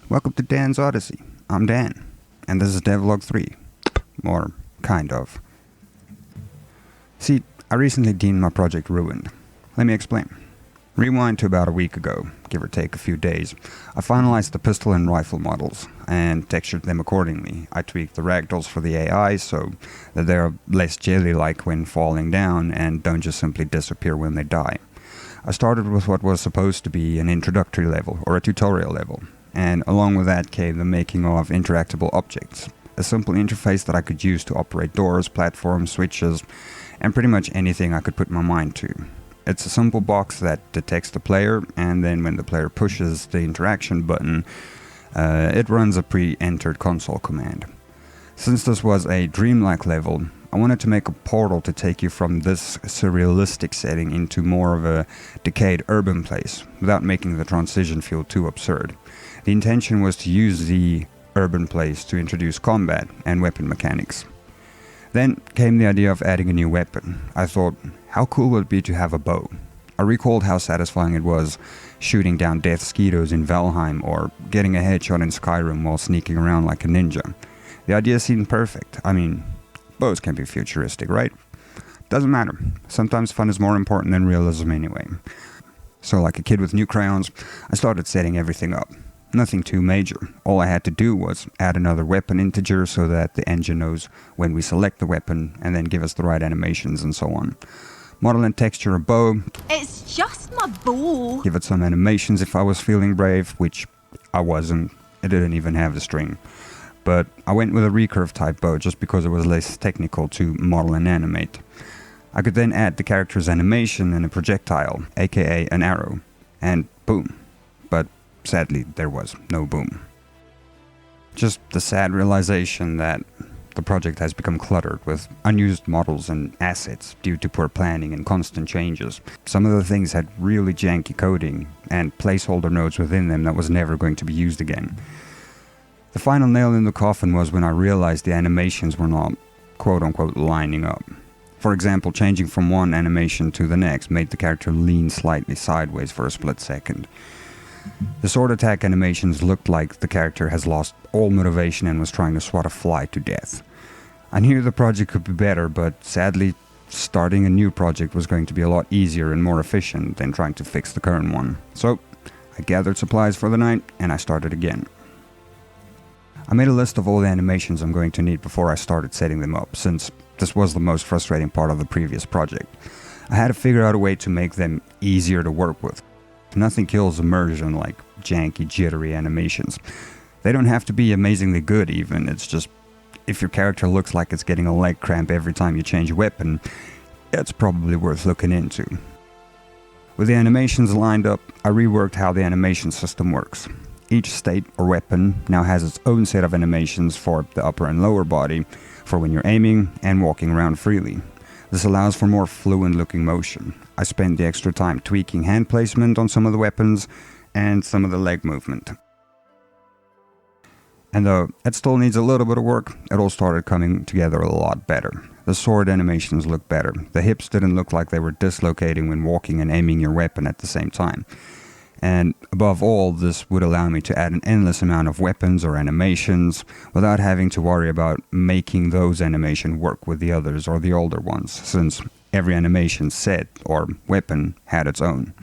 Welcome to Dan's Odyssey. I'm Dan, and this is Devlog 3. Or, kind of. See, I recently deemed my project ruined. Let me explain. Rewind to about a week ago, give or take a few days. I finalized the pistol and rifle models, and textured them accordingly. I tweaked the ragdolls for the AI so that they're less jelly-like when falling down, and don't just simply disappear when they die. I started with what was supposed to be an introductory level, or a tutorial level, and along with that came the making of interactable objects, a simple interface that I could use to operate doors, platforms, switches, and pretty much anything I could put my mind to. It's a simple box that detects the player, and then when the player pushes the interaction button, it runs a pre-entered console command. Since this was a dreamlike level, I wanted to make a portal to take you from this surrealistic setting into more of a decayed urban place, without making the transition feel too absurd. The intention was to use the urban place to introduce combat and weapon mechanics. Then came the idea of adding a new weapon. I thought, how cool would it be to have a bow? I recalled how satisfying it was shooting down death skeetos in Valheim or getting a headshot in Skyrim while sneaking around like a ninja. The idea seemed perfect. I mean, bows can be futuristic, right? Doesn't matter. Sometimes fun is more important than realism anyway. So like a kid with new crayons, I started setting everything up. Nothing too major. All I had to do was add another weapon integer so that the engine knows when we select the weapon and then give us the right animations and so on. Model and texture a bow. It's just my bow. Give it some animations if I was feeling brave, which I wasn't. It didn't even have the string. But I went with a recurve type bow just because it was less technical to model and animate. I could then add the character's animation and a projectile, aka an arrow, and boom. But sadly, there was no boom. Just the sad realization that the project has become cluttered with unused models and assets due to poor planning and constant changes. Some of the things had really janky coding and placeholder nodes within them that was never going to be used again. The final nail in the coffin was when I realized the animations were not quote-unquote lining up. For example, changing from one animation to the next made the character lean slightly sideways for a split second. The sword attack animations looked like the character has lost all motivation and was trying to swat a fly to death. I knew the project could be better, but sadly, starting a new project was going to be a lot easier and more efficient than trying to fix the current one. So, I gathered supplies for the night and I started again. I made a list of all the animations I'm going to need before I started setting them up, since this was the most frustrating part of the previous project. I had to figure out a way to make them easier to work with. Nothing kills immersion like janky, jittery animations. They don't have to be amazingly good even, it's just if your character looks like it's getting a leg cramp every time you change a weapon, it's probably worth looking into. With the animations lined up, I reworked how the animation system works. Each state or weapon now has its own set of animations for the upper and lower body, for when you're aiming and walking around freely. This allows for more fluent looking motion. I spent the extra time tweaking hand placement on some of the weapons and some of the leg movement. And though it still needs a little bit of work, it all started coming together a lot better. The sword animations look better. The hips didn't look like they were dislocating when walking and aiming your weapon at the same time. And above all, this would allow me to add an endless amount of weapons or animations without having to worry about making those animations work with the others or the older ones, since every animation set or weapon had its own.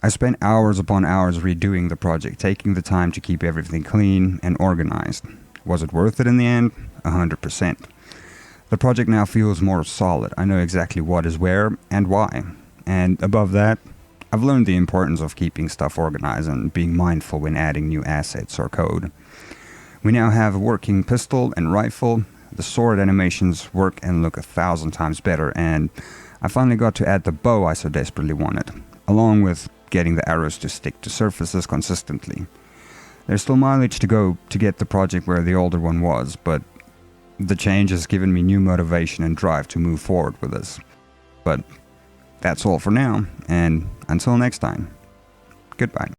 I spent hours upon hours redoing the project, taking the time to keep everything clean and organized. Was it worth it in the end? 100%. The project now feels more solid. I know exactly what is where and why. And above that, I've learned the importance of keeping stuff organized and being mindful when adding new assets or code. We now have a working pistol and rifle. The sword animations work and look 1,000 times better, and I finally got to add the bow I so desperately wanted, along with getting the arrows to stick to surfaces consistently. There's still mileage to go to get the project where the older one was, but the change has given me new motivation and drive to move forward with this. But that's all for now, and until next time, goodbye.